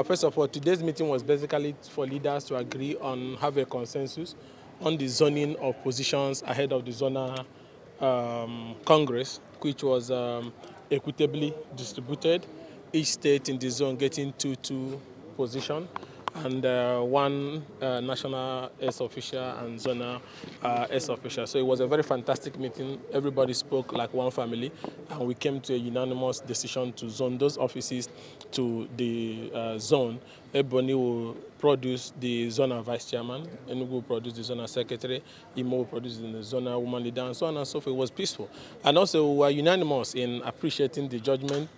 First of all, today's meeting was basically for leaders to agree on have a consensus on the zoning of positions ahead of the zonal Congress, which was equitably distributed. Each state in the zone getting two positions, and one national S official and zonal S official. So it was a very fantastic meeting. Everybody spoke like one family, and we came to a unanimous decision to zone those offices to the zone. Ebony will produce the zonal vice chairman, Enugu will produce the zonal secretary, Imo will produce the zonal woman leader, and so on and so forth. It was peaceful. And also we were unanimous in appreciating the judgment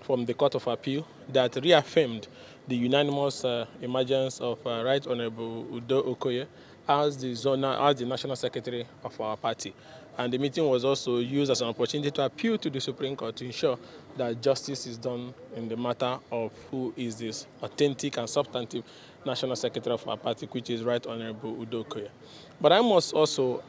from the Court of Appeal that reaffirmed the unanimous emergence of Right Honorable Udo Okoye as the National Secretary of our party. And the meeting was also used as an opportunity to appeal to the Supreme Court to ensure that justice is done in the matter of who is this authentic and substantive National Secretary of our party, which is Right Honorable Udo Okoye. But I must also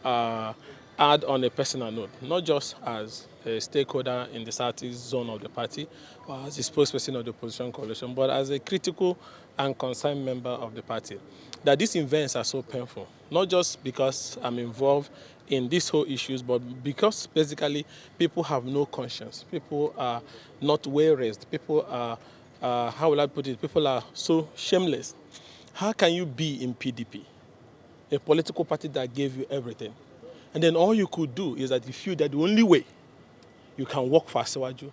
add on a personal note, not just as a stakeholder in the Southeast zone of the party or as the spokesperson of the opposition coalition, but as a critical and concerned member of the party, that these events are so painful, not just because I'm involved in these whole issues, but because basically people have no conscience. People are not well raised. People are, how will I put it, people are so shameless. How can you be in PDP, a political party that gave you everything, and then all you could do is that you feel that the only way you can work for Asiwaju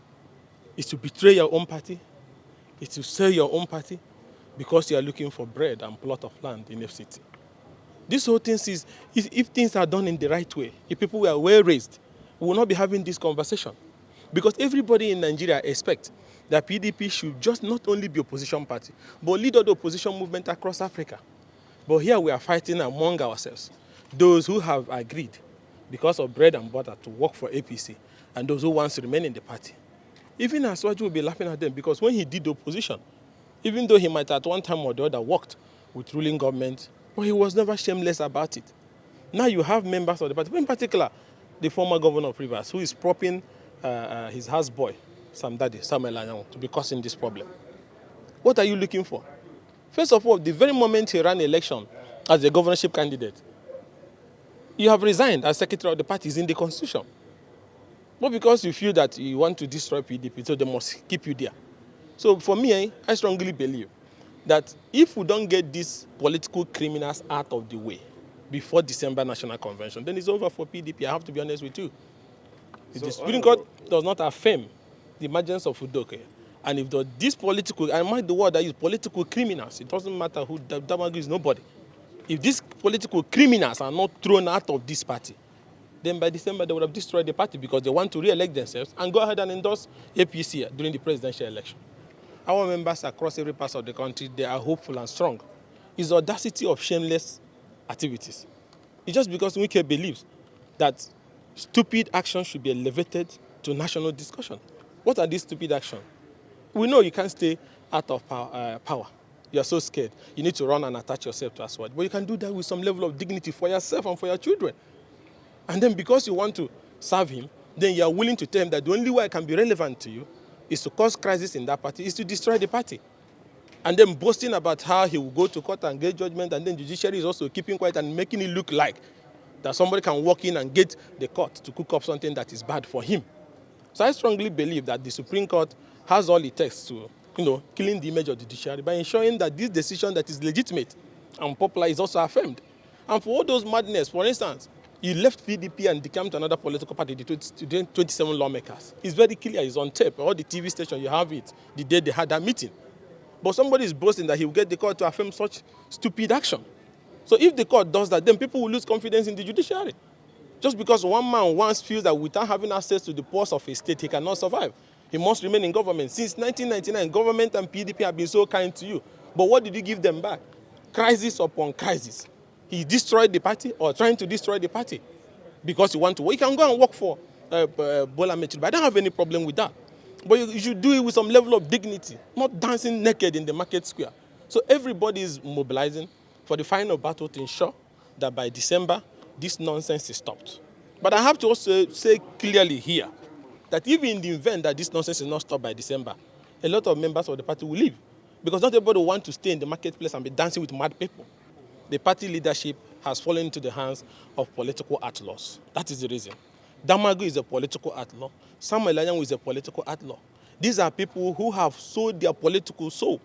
is to betray your own party, is to sell your own party because you are looking for bread and plot of land in FCT. This whole thing is, if things are done in the right way, if people were well raised, we will not be having this conversation. Because everybody in Nigeria expects that PDP should just not only be opposition party, but lead the opposition movement across Africa. But here we are fighting among ourselves. Those who have agreed because of bread and butter to work for APC, and those who want to remain in the party. Even Asiwaju will be laughing at them because when he did the opposition, even though he might at one time or the other worked with ruling government, but he was never shameless about it. Now you have members of the party, in particular the former governor of Rivers, who is propping his houseboy, Samuel Anyanwu, to be causing this problem. What are you looking for? First of all, the very moment he ran election as a governorship candidate, you have resigned as secretary of the party. Is in the constitution. But because you feel that you want to destroy PDP, so they must keep you there. So for me, I strongly believe that if we don't get these political criminals out of the way before December National Convention, then it's over for PDP. I have to be honest with you. If the Supreme Court does not affirm the emergence of Udoke, and if these political, I mind the word that is political criminals, it doesn't matter who, Damagu is nobody. If these political criminals are not thrown out of this party, then by December they would have destroyed the party because they want to re-elect themselves and go ahead and endorse APC during the presidential election. Our members across every part of the country, they are hopeful and strong. It's the audacity of shameless activities. It's just because Wike believes that stupid actions should be elevated to national discussion. What are these stupid actions? We know you can't stay out of power. You're so scared. You need to run and attach yourself to Aswad. But you can do that with some level of dignity for yourself and for your children. And then because you want to serve him, then you are willing to tell him that the only way I can be relevant to you is to cause crisis in that party, is to destroy the party. And then boasting about how he will go to court and get judgment, and then judiciary is also keeping quiet and making it look like that somebody can walk in and get the court to cook up something that is bad for him. So I strongly believe that the Supreme Court has all it takes to, killing the image of the judiciary by ensuring that this decision that is legitimate and popular is also affirmed. And for all those madness, for instance, you left PDP and became to another political party, the 27 lawmakers. It's very clear, it's on tape. All the TV stations, you have it, the day they had that meeting. But somebody is boasting that he will get the court to affirm such stupid action. So if the court does that, then people will lose confidence in the judiciary. Just because one man once feels that without having access to the purse of a state, he cannot survive. He must remain in government. Since 1999, government and PDP have been so kind to you. But what did you give them back? Crisis upon crisis. He destroyed the party or trying to destroy the party because you want to work. You can go and work for Bola Metro. I don't have any problem with that. But you should do it with some level of dignity, not dancing naked in the market square. So everybody is mobilizing for the final battle to ensure that by December, this nonsense is stopped. But I have to also say clearly here that even in the event that this nonsense is not stopped by December, a lot of members of the party will leave. Because not everybody wants to stay in the marketplace and be dancing with mad people. The party leadership has fallen into the hands of political outlaws. That is the reason. Damagu is a political outlaw. Samuel Anyanwu is a political outlaw. These are people who have sold their political soul.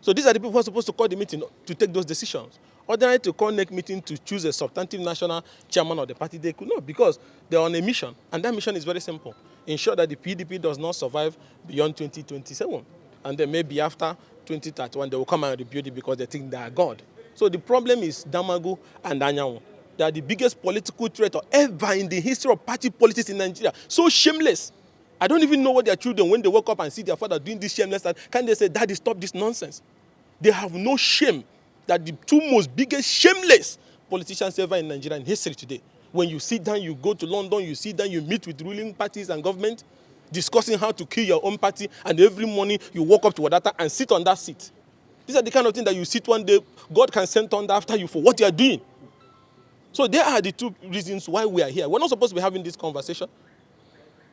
So these are the people who are supposed to call the meeting to take those decisions. Ordinarily, to call next meeting to choose a substantive national chairman of the party, they could not, because they're on a mission. And that mission is very simple. Ensure that the PDP does not survive beyond 2027. And then maybe after 2031, they will come and rebuild it because they think they are God. So the problem is Damagu and Anyanwu. They are the biggest political traitor ever in the history of party politics in Nigeria. So shameless. I don't even know what their children, when they wake up and see their father doing this shameless, can they say, Daddy, stop this nonsense? They have no shame. That the two most biggest shameless politicians ever in Nigeria in history today. When you sit down, you go to London, you sit down, you meet with ruling parties and government, discussing how to kill your own party, and every morning you walk up to Wadata and sit on that seat. These are the kind of things that you sit one day, God can send thunder after you for what you are doing. So there are the two reasons why we are here. We're not supposed to be having this conversation.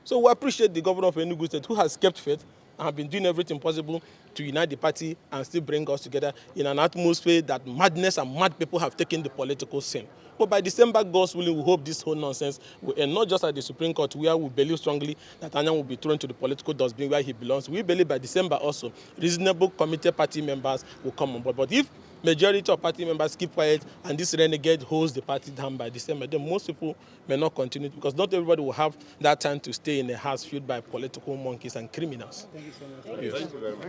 So we appreciate the governor of Enugu State who has kept faith and have been doing everything possible to unite the party and still bring us together in an atmosphere that madness and mad people have taken the political scene. But by December, God's willing, we hope this whole nonsense will end, not just at the Supreme Court, where we believe strongly that Anyanwu will be thrown to the political dustbin where he belongs. We believe by December also, reasonable committed party members will come on board. But if majority of party members keep quiet and this renegade holds the party down by December, then most people may not continue, because not everybody will have that time to stay in a house filled by political monkeys and criminals. Thank you so much. Yes. Thank you very much.